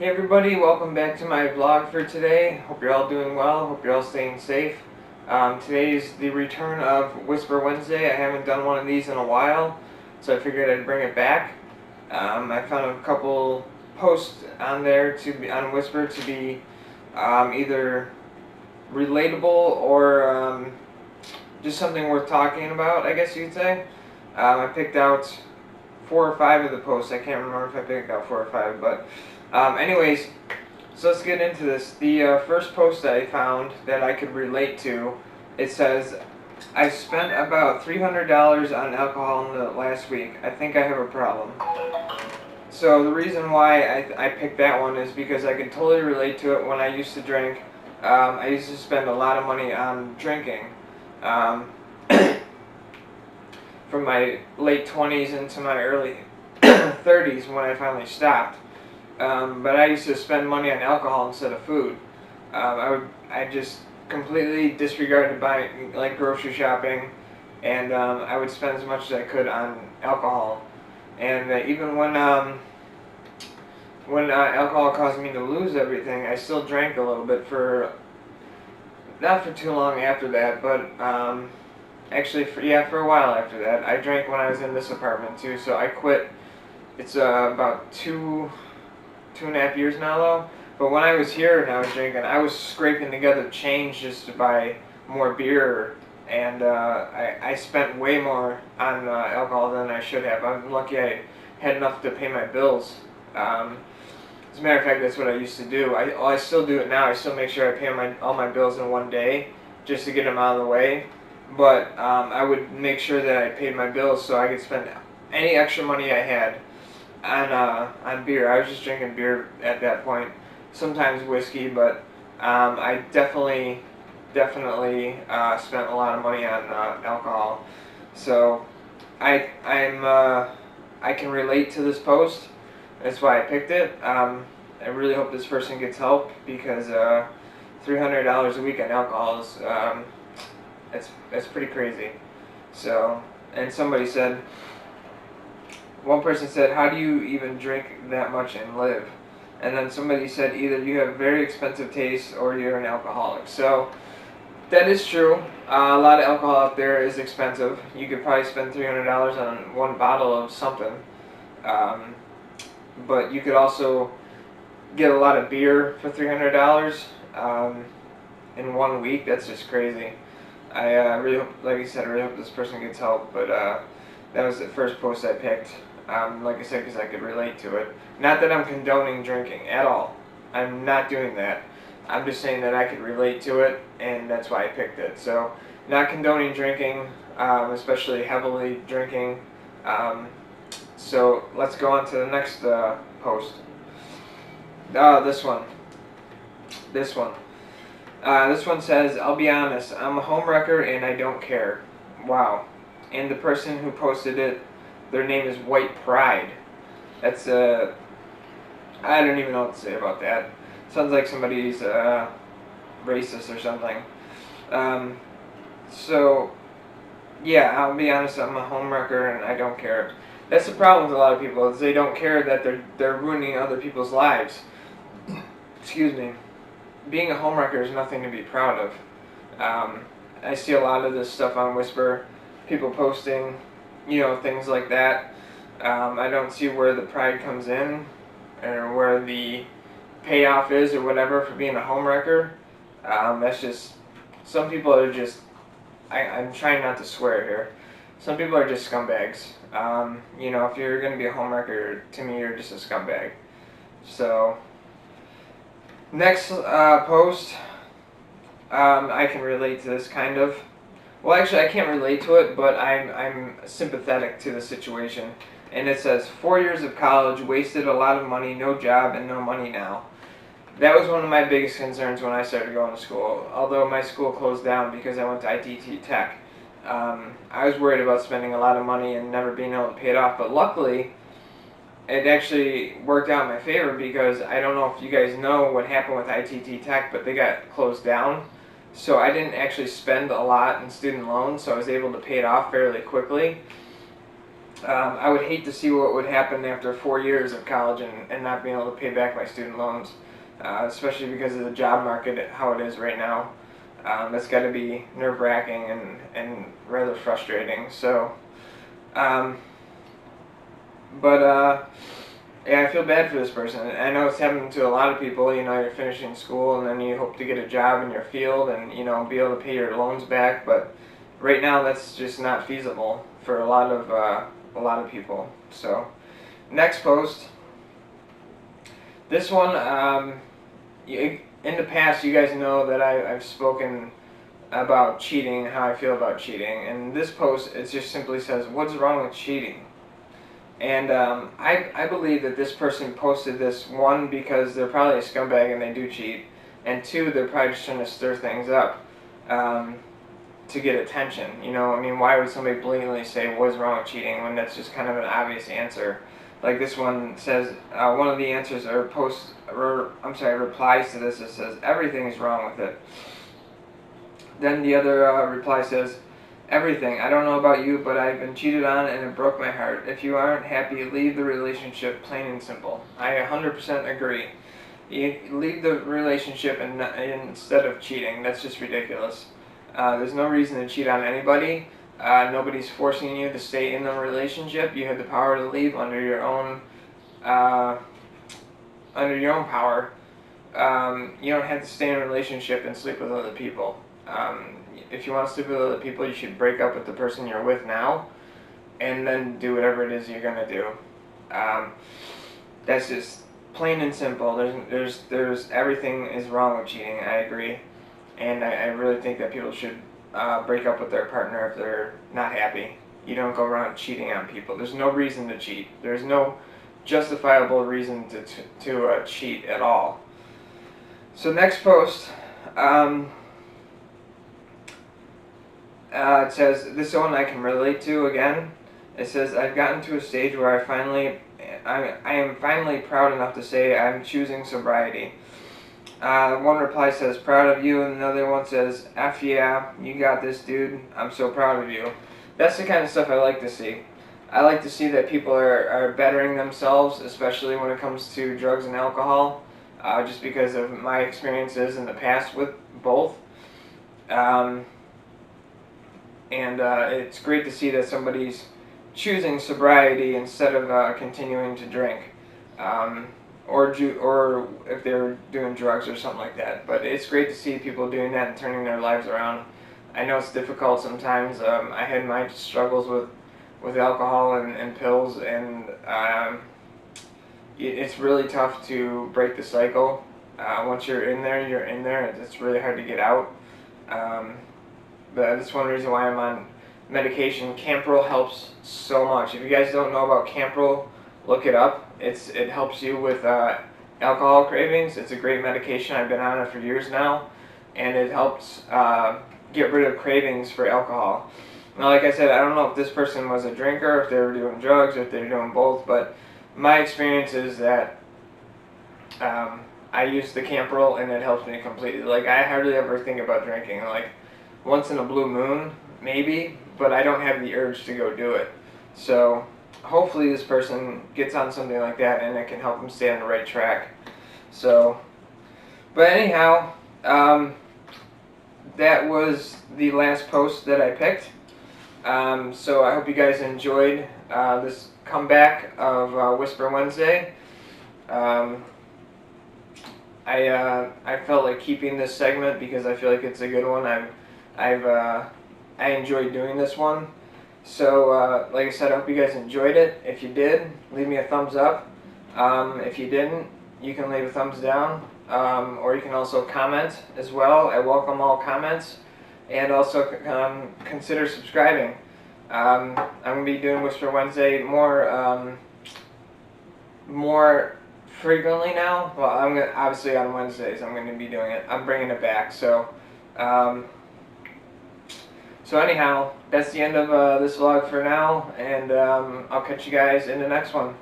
Hey everybody, welcome back to my vlog for today. Hope you're all doing well, hope you're all staying safe. Today is the return of Whisper Wednesday. I haven't done one of these in a while, so I figured I'd bring it back. I found a couple posts on there on Whisper to be either relatable or just something worth talking about, I guess you could say. I picked out 4 or 5 of the posts. I can't remember if I picked out 4 or 5, but anyways, so let's get into this. The first post that I found that I could relate to, it says, I spent about $300 on alcohol in the last week. I think I have a problem. So the reason why I picked that one is because I can totally relate to it. When I used to drink, I used to spend a lot of money on drinking. From my late 20s into my early 30s when I finally stopped. But I used to spend money on alcohol instead of food. I just completely disregarded buying, like, grocery shopping, and I would spend as much as I could on alcohol. And even when alcohol caused me to lose everything, I still drank a little bit not for too long after that, but actually for a while after that. I drank when I was in this apartment too, so I quit. It's about 2.5 years now though. But when I was here and I was drinking, I was scraping together change just to buy more beer, and I spent way more on alcohol than I should have. I'm lucky I had enough to pay my bills. As a matter of fact, that's what I used to do. I still do it now. I still make sure I pay all my bills in one day just to get them out of the way. But I would make sure that I paid my bills so I could spend any extra money I had on beer. I was just drinking beer at that point, sometimes whiskey, but I definitely spent a lot of money on alcohol. So I can relate to this post. That's why I picked it. I really hope this person gets help, because $300 a week on alcohol is it's pretty crazy. So, and one person said, how do you even drink that much and live? And then somebody said, either you have very expensive taste or you're an alcoholic. So that is true. A lot of alcohol out there is expensive. You could probably spend $300 on one bottle of something. But you could also get a lot of beer for $300 in 1 week. That's just crazy. I really hope, like I said, I really hope this person gets help. But that was the first post I picked. Like I said, because I could relate to it. Not that I'm condoning drinking at all. I'm not doing that. I'm just saying that I could relate to it, and that's why I picked it. So, not condoning drinking, especially heavily drinking. So let's go on to the next post. This one. This one says, I'll be honest, I'm a homewrecker and I don't care. Wow. And the person who posted it, their name is White Pride. That's I don't even know what to say about that. Sounds like somebody's racist or something. So yeah, I'll be honest, I'm a homewrecker and I don't care. That's the problem with a lot of people, is they don't care that they're ruining other people's lives. Excuse me. Being a homewrecker is nothing to be proud of. I see a lot of this stuff on Whisper, people posting, things like that. I don't see where the pride comes in, or where the payoff is, or whatever, for being a homewrecker. That's just, some people are just, I'm trying not to swear here. Some people are just scumbags. If you're going to be a homewrecker, to me, you're just a scumbag. So, next post, I can relate to this kind of. Well, actually, I can't relate to it, but I'm sympathetic to the situation. And it says, 4 years of college, wasted a lot of money, no job, and no money now. That was one of my biggest concerns when I started going to school. Although my school closed down because I went to ITT Tech. I was worried about spending a lot of money and never being able to pay it off. But luckily, it actually worked out in my favor, because I don't know if you guys know what happened with ITT Tech, but they got closed down. So I didn't actually spend a lot in student loans, so I was able to pay it off fairly quickly. I would hate to see what would happen after 4 years of college and not being able to pay back my student loans, especially because of the job market, how it is right now. That's got to be nerve-wracking and rather frustrating. So, um, but yeah, I feel bad for this person. I know it's happening to a lot of people. You know, you're finishing school and then you hope to get a job in your field and, you know, be able to pay your loans back. But right now, that's just not feasible for a lot of people. So, next post. This one, in the past, you guys know that I've spoken about cheating, how I feel about cheating. And this post, it just simply says, "What's wrong with cheating?" And I believe that this person posted this, one, because they're probably a scumbag and they do cheat, and two, they're probably just trying to stir things up to get attention. You know, I mean, why would somebody blatantly say, "What's wrong with cheating?" when that's just kind of an obvious answer? Like this one says, one of the answers replies to this, it says, "Everything is wrong with it." Then the other reply says, "Everything. I don't know about you, but I've been cheated on and it broke my heart. If you aren't happy, leave the relationship, plain and simple." I 100% agree. You leave the relationship instead of cheating. That's just ridiculous. There's no reason to cheat on anybody. Nobody's forcing you to stay in the relationship. You have the power to leave under your own power. You don't have to stay in a relationship and sleep with other people. If you want to sleep with other people, you should break up with the person you're with now, and then do whatever it is you're gonna do. That's just plain and simple. There's everything is wrong with cheating. I agree, and I really think that people should break up with their partner if they're not happy. You don't go around cheating on people. There's no reason to cheat. There's no justifiable reason to cheat at all. So next post. It says, this one I can relate to again. It says, "I've gotten to a stage where I am finally proud enough to say I'm choosing sobriety." One reply says, "Proud of you," and another one says, "F yeah, you got this, dude. I'm so proud of you." That's the kind of stuff I like to see. I like to see that people are bettering themselves, especially when it comes to drugs and alcohol, just because of my experiences in the past with both. And it's great to see that somebody's choosing sobriety instead of continuing to drink, or if they're doing drugs or something like that. But it's great to see people doing that and turning their lives around. I know it's difficult sometimes. I had my struggles with alcohol and pills, and it's really tough to break the cycle. Once you're in there, you're in there. It's really hard to get out. But that's one reason why I'm on medication. Campril helps so much. If you guys don't know about Campril, look it up. It helps you with alcohol cravings. It's a great medication. I've been on it for years now, and it helps get rid of cravings for alcohol. Now, like I said, I don't know if this person was a drinker, if they were doing drugs, or if they were doing both, but my experience is that I use the Campril and it helps me completely. Like, I hardly ever think about drinking. Like, once in a blue moon, maybe, but I don't have the urge to go do it. So hopefully this person gets on something like that and it can help them stay on the right track. So, but anyhow, that was the last post that I picked. So I hope you guys enjoyed this comeback of Whisper Wednesday. I felt like keeping this segment because I feel like it's a good one. I enjoyed doing this one. So like I said, I hope you guys enjoyed it. If you did, leave me a thumbs up. If you didn't, you can leave a thumbs down, or you can also comment as well. I welcome all comments, and also consider subscribing. I'm going to be doing Whisper Wednesday more frequently now. Well, obviously on Wednesdays I'm going to be doing it. I'm bringing it back. So anyhow, that's the end of this vlog for now, and I'll catch you guys in the next one.